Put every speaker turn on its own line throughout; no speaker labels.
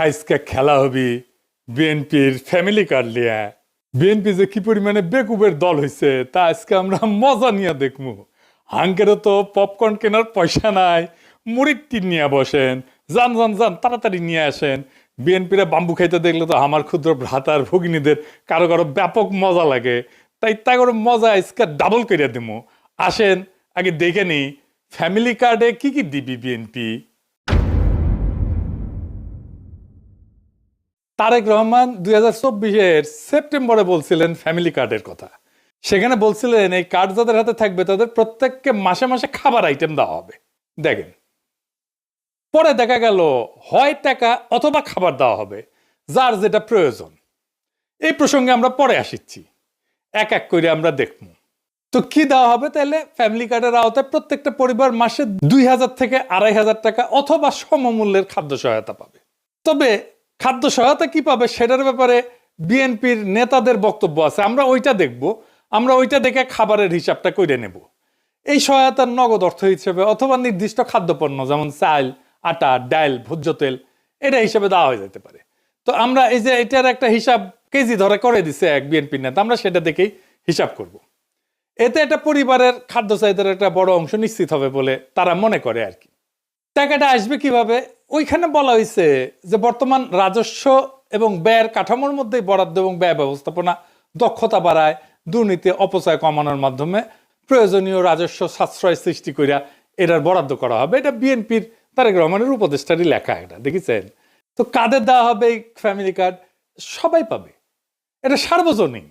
আজকে খেলা হবি বিএনপির ফ্যামিলি কার্ড লিয়া। বিএনপি যে কি পরিমাণে বেকুবের দল হয়েছে তা আজকে আমরা মজা নিয়ে দেখবো। হাঙ্কেরও তো পপকর্ন কেনার পয়সা নাই, মুড়ির টিন নিয়ে বসেন, যান যান যান তাড়াতাড়ি নিয়ে আসেন। বিএনপিরা বাম্বু খাইতে দেখলে তো আমার ক্ষুদ্র ভ্রাতার ভগিনীদের কারো কারো ব্যাপক মজা লাগে, তাই তা করে মজা আজকে ডাবল করে দেবো। আসেন আগে দেখে নি ফ্যামিলি কার্ডে কি কি দিবি বিএনপি। তারেক রহমান 2024-এর সেপ্টেম্বরে বলছিলেন ফ্যামিলি কার্ডের কথা। সেখানে বলছিলেন এই কার্ড যাদের হাতে থাকবে তাদের প্রত্যেককে মাসে মাসে খাবার আইটেম দেওয়া হবে। দেখেন, পরে দেখা গেল হয় টাকা অথবা খাবার দেওয়া হবে, যার যেটা প্রয়োজন। এই প্রসঙ্গে আমরা পরে আসিচ্ছি, এক এক করে আমরা দেখব। তো কি দেওয়া হবে? তাহলে ফ্যামিলি কার্ডের আওতায় প্রত্যেকটা পরিবার মাসে 2000 থেকে 2500 টাকা অথবা সমমূল্যের খাদ্য সহায়তা পাবে। তবে খাদ্য সহায়তা কি পাবে সেটার ব্যাপারে বিএনপির নেতাদের বক্তব্য আছে, আমরা ওইটা দেখব। আমরা ওইটা দেখে খাবারের হিসাবটা করে নেব। এই সহায়তার নগদ অর্থ হিসেবে অথবা নির্দিষ্ট খাদ্যপণ্য যেমন চাল, আটা, ডাল, ভোজ্য তেল, এটা হিসেবে দেওয়া হয়ে যেতে পারে। তো আমরা এই যে এটার একটা হিসাব কেজি ধরে করে দিছে এক বিএনপির নেতা, আমরা সেটা দেখেই হিসাব করব। এতে একটা পরিবারের খাদ্য চাহিদার একটা বড় অংশ নিশ্চিত হবে বলে তারা মনে করে আর কি। টাকাটা আসবে কিভাবে? ওইখানে বলা হয়েছে যে বর্তমান রাজস্ব এবং ব্যয়ের কাঠামোর মধ্যে বরাদ্দ এবং ব্যয় ব্যবস্থাপনা দক্ষতা বাড়ায়, দুর্নীতি অপচয় কমানোর মাধ্যমে প্রয়োজনীয় রাজস্ব সাশ্রয় সৃষ্টি করিয়া এটার বরাদ্দ করা হবে। এটা বিএনপির তারেক রহমানের উপদেষ্টারই লেখা, এটা দেখেছেন। তো কাদের দেওয়া হবে এই ফ্যামিলি কার্ড? সবাই পাবে, এটা সার্বজনীন,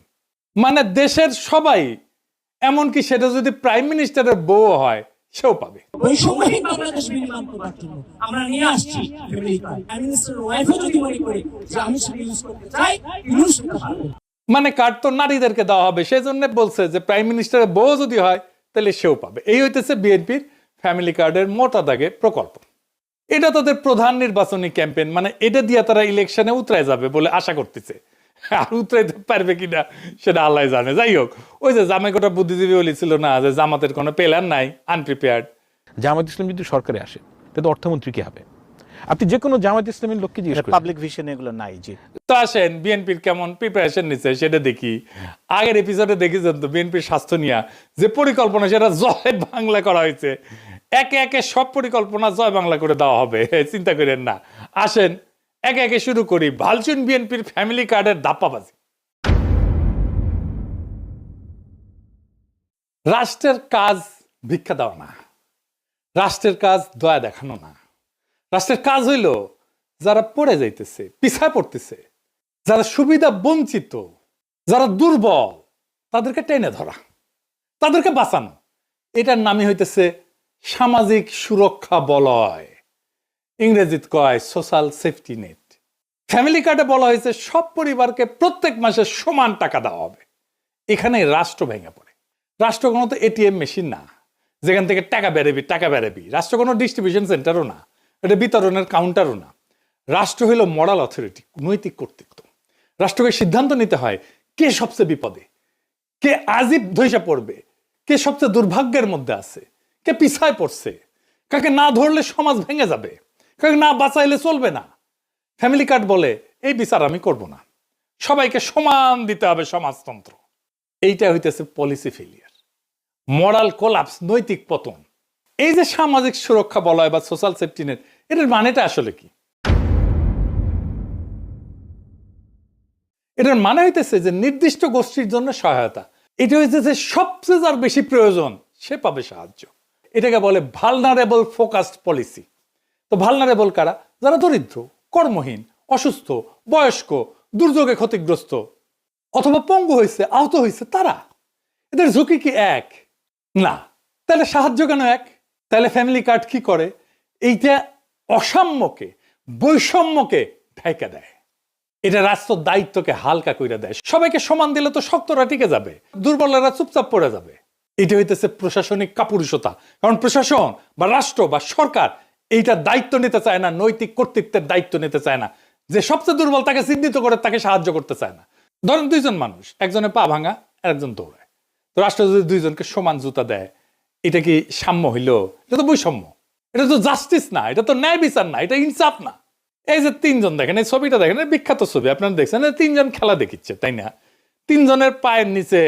মানে দেশের সবাই, এমনকি সেটা যদি প্রাইম মিনিস্টারের বউ হয় সেও পাবে।
বৈষম্যহীন বাংলাদেশ বিনির্মাণ করার জন্য আমরা নিয়ে আসছি ফ্যামিলি কার্ড। প্রাইম মিনিস্টার ওয়াইফও যদি মনে করে যে আমি সেটা ইউজ করতে চাই, ইউজ করতে পারবে।
মানে কার্ড তো নারীদেরকে দেওয়া হবে, সেই জন্য বলছে যে প্রাইম মিনিস্টারের বউ যদি হয় তাহলে সেও পাবে। এই হইতেছে বিএনপির ফ্যামিলি কার্ডের মোটা দাগে প্রকল্প। এটা তাদের প্রধান নির্বাচনী ক্যাম্পেইন, মানে এটা দিয়ে তারা ইলেকশনে উতরায় যাবে বলে আশা করতেছে। আর উতরাইতে পারবে কিনা সেটা আল্লাহ জানে। যাই হোক, ওই যে জামাইকোটা বুদ্ধিজীবী বলেছিল না যে জামাতের কোনো প্ল্যান নাই, আনপ্রিপেয়ার্ড।
জামাত ইসলাম যদি সরকারে আসে তাহলে অর্থমন্ত্রী কি হবে? আপনি যে কোনো জামাত ইসলামের লোককে জিজ্ঞেস করেন,
পাবলিক ভিশন এগুলো নাই। জি,
তো আসেন বিএনপির কেমন প্রিপারেশন নিচ্ছে সেটা দেখি। আগের এপিসোডে দেখেছেন তো বিএনপির স্বাস্থ্য নিয়ে যে পরিকল্পনা, সেটা জয় বাংলা করা হয়েছে। একে একে সব পরিকল্পনা জয় বাংলা করে দেওয়া হবে, চিন্তা করেন না। আসেন একে একে শুরু করি ভালচুন বিএনপির ফ্যামিলি কার্ডের ধাপ্পাবাজি। রাষ্ট্রের কাজ ভিক্ষা দেওয়া না, রাষ্ট্রের কাজ দয়া দেখানো না। রাষ্ট্রের কাজ হইল যারা পড়ে যাইতেছে, পিছায় পড়তেছে, যারা সুবিধা বঞ্চিত, যারা দুর্বল, তাদেরকে টেনে ধরা, তাদেরকে বাঁচানো। এটার নামই হইতেছে সামাজিক সুরক্ষা বলয়, ইংরেজিতে কয় সোশ্যাল সেফটি নেট। ফ্যামিলি কার্ডে বলা হয়েছে সব পরিবারকে প্রত্যেক মাসে সমান টাকা দেওয়া হবে। এখানে রাষ্ট্র ভেঙে পড়ে। রাষ্ট্র কোনো তো এটিএম মেশিন না যেখান থেকে টাকা বেড়াবি। রাষ্ট্র কোনো ডিস্ট্রিবিউশন সেন্টারও না, এটা বিতরণের কাউন্টারও না। রাষ্ট্র হইল মরাল অথরিটি, নৈতিক কর্তৃত্ব। রাষ্ট্রকে সিদ্ধান্ত নিতে হয় কে সবচেয়ে বিপদে, কে আজিব ধৈসা পড়বে, কে সবচেয়ে দুর্ভাগ্যের মধ্যে আছে, কে পিছায় পড়ছে, কাকে না ধরলে সমাজ ভেঙে যাবে, কাকে না বাঁচাইলে চলবে না। ফ্যামিলি কার্ড বলে এই বিচার আমি করব না, সবাইকে সমান দিতে হবে সমাজতন্ত্র। এইটা হইতেছে পলিসি ফেলিয়ার, মরাল কোলাপস, নৈতিক পতন। এই যে সামাজিক সুরক্ষা বলয় বা সোশ্যাল সেফটি নেট, এটার মানেটা আসলে কি? এটার মানে হইতেছে যে নির্দিষ্ট গোষ্ঠীর জন্য সহায়তা। এটা হইতেছে সবচেয়ে যার বেশি প্রয়োজন সে পাবে সাহায্য। এটাকে বলে ভালনারেবল ফোকাসড পলিসি। তো ভালনারেবল কারা? যারা দরিদ্র, কর্মহীন, অসুস্থ, বয়স্ক, দুর্যোগে ক্ষতিগ্রস্ত অথবা পঙ্গু হয়েছে, আহত হয়েছে, তারা। এদের ঝুঁকি কি এক? না। তাহলে সাহায্য কেন এক? তাহলে ফ্যামিলি কার্ড কি করে? এইটা অসাম্যকে, বৈষম্যকে ঢাইকা দেয়। এটা রাষ্ট্র দায়িত্বকে হালকা করে দেয়। সবাইকে সমান দিলে তো শক্তরা টিকে যাবে, দুর্বলেরা চুপচাপ পড়ে যাবে। এটা হইতেছে প্রশাসনিক কাপুরুষতা। কারণ প্রশাসন বা রাষ্ট্র বা সরকার এইটা দায়িত্ব নিতে চায় না, নৈতিক কর্তৃত্বের দায়িত্ব নিতে চায় না। যে সবচেয়ে দুর্বল তাকে চিহ্নিত করে তাকে সাহায্য করতে চায় না। ধরেন দুইজন মানুষ, একজনের পা ভাঙা আর একজন দৌড়ায়। তো রাষ্ট্র যদি দুইজনকে সমান জুতা দেয়, এটা কি সাম্য হইল? এটা তো বৈষম্য, এটা তো জাস্টিস না, এটা তো ন্যায় বিচার না, এটা ইনসাফ না। এই যে তিনজন দেখেন, এই ছবিটা দেখেন, এই বিখ্যাত ছবি আপনারা দেখছেন, এই তিনজন খেলা দেখিচ্ছে, তাই না? তিনজনের পায়ের নিচে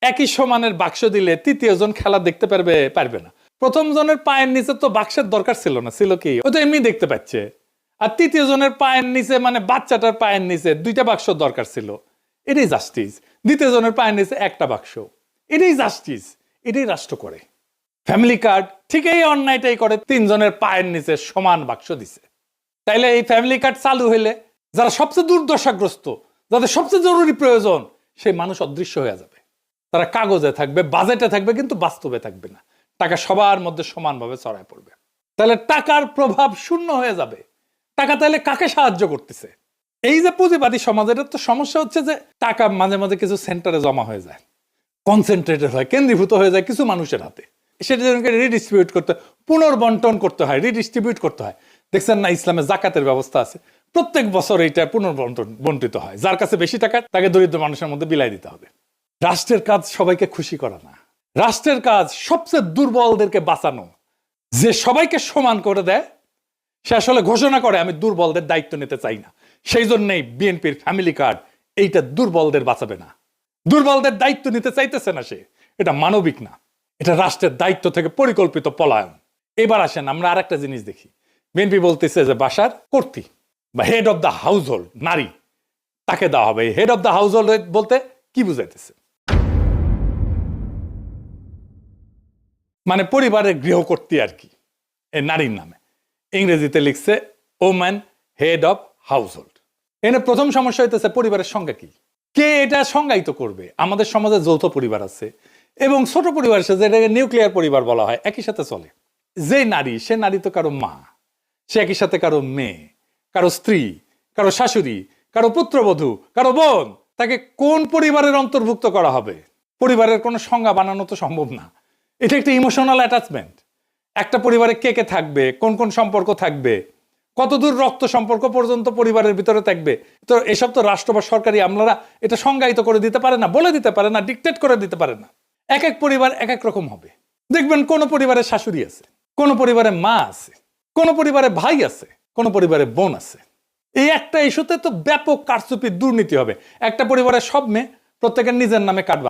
একই সমানের বাক্স দিলে তৃতীয় জন খেলা দেখতে পারবে না। প্রথম জনের পায়ের নিচে তো বাক্সের দরকার ছিল না, ছিল কি, ও তো এমনি দেখতে পাচ্ছে। আর তৃতীয় জনের পায়ের নিচে মানে বাচ্চাটার পায়ের নিচে দুইটা বাক্স দরকার ছিল, এটাই জাস্টিস। দ্বিতীয় জনের পায়ের নিচে একটা বাক্স, এটাই জাস্টিস, এটাই রাষ্ট্র করে। ফ্যামিলি কার্ড ঠিক এই অন্যায়টাই করে, তিনজনের পায়ের নিচে সমান বাক্স দিছে। তাইলে এই ফ্যামিলি কার্ড চালু হইলে যারা সবচেয়ে দুর্দশাগ্রস্ত, যাদের সবচেয়ে জরুরি প্রয়োজন, সেই মানুষ অদৃশ্য হয়ে যাবে। তারা কাগজে থাকবে, বাজেটে থাকবে, কিন্তু বাস্তবে থাকবে না। টাকা সবার মধ্যে সমানভাবে ছড়ায় পড়বে। তাহলে টাকার প্রভাব শূন্য হয়ে যাবে। টাকা তাহলে কাকে সাহায্য করতেছে? এই যে পুঁজিবাদী সমাজের তো সমস্যা হচ্ছে যে টাকা মাঝে মাঝে কিছু সেন্টারে জমা হয়ে যায়, কনসেন্ট্রেটেড হয়, কেন্দ্রীভূত হয়ে যায় কিছু মানুষের হাতে। সেটা যেন রিডিস্ট্রিবিউট করতে, পুনর্বন্টন করতে হয়, রিডিস্ট্রিবিউট করতে হয়। দেখছেন না, ইসলামে জাকাতের ব্যবস্থা আছে, প্রত্যেক বছর এইটা বন্টিত হয়। যার কাছে বেশি টাকা তাকে দরিদ্র মানুষের মধ্যে বিলাই দিতে হবে। রাষ্ট্রের কাজ সবাইকে খুশি করা না, রাষ্ট্রের কাজ সবচেয়ে দুর্বলদেরকে বাঁচানো। যে সবাইকে সমান করে দেয় সে আসলে ঘোষণা করে আমি দুর্বলদের দায়িত্ব নিতে চাই না। সেই জন্যই বিএনপির ফ্যামিলি কার্ড এইটা দুর্বলদের বাঁচাবে না, দুর্বলদের দায়িত্ব নিতে চাইতেছে না সে। এটা মানবিক না, এটা রাষ্ট্রের দায়িত্ব থেকে পরিকল্পিত পলায়ন। এবার আসেন আমরা আর একটা জিনিস দেখি। বিএনপি বলতেছে যে বাসার কর্ত্রী বা head of the house hold নারী, তাকে দেওয়া হবে। Head of the house hold বলতে কি বুঝাইতেছে? মানে পরিবারের গৃহকর্ত্রী আর কি, এই নারীর নামে। ইংরেজিতে লিখছে woman head of house hold. এখানে প্রথম সমস্যা হইতেছে পরিবারের সংজ্ঞা কি, কে এটা সংজ্ঞায়িত করবে? আমাদের সমাজে যৌথ পরিবার আছে এবং ছোট পরিবার আছে, যেটাকে নিউক্লিয়ার পরিবার বলা হয়, একই সাথে চলে। যে নারী, সে নারী তো কারো মা, সে একই সাথে কারো মেয়ে, কারো স্ত্রী, কারো শাশুড়ি, কারো পুত্রবধূ, কারো বোন। তাকে কোন পরিবারের অন্তর্ভুক্ত করা হবে? পরিবারের কোনো সংজ্ঞা বানানো তো সম্ভব না। এটা একটা ইমোশনাল অ্যাটাচমেন্ট। একটা পরিবারে কে কে থাকবে, কোন কোন সম্পর্ক থাকবে, কতদূর রক্ত সম্পর্ক পর্যন্ত পরিবারের ভিতরে থাকবে, তো এসব তো রাষ্ট্র বা সরকারি আমলারা এটা সংজ্ঞায়িত করে দিতে পারে না, বলে দিতে পারে না, ডিকটেট করে দিতে পারে না। এক এক পরিবার এক এক রকম হবে। দেখবেন কোন পরিবারে শাশুড়ি আছে, কোন পরিবারে মা আছে, কোন পরিবারে ভাই আছে, কোন পরিবারে বোন আছে। এই একটা ইস্যুতে তো ব্যাপক কারচুপি, দুর্নীতি হবে। একটা পরিবারের সব মেয়ে প্রত্যেকের নিজের নামে কার্ড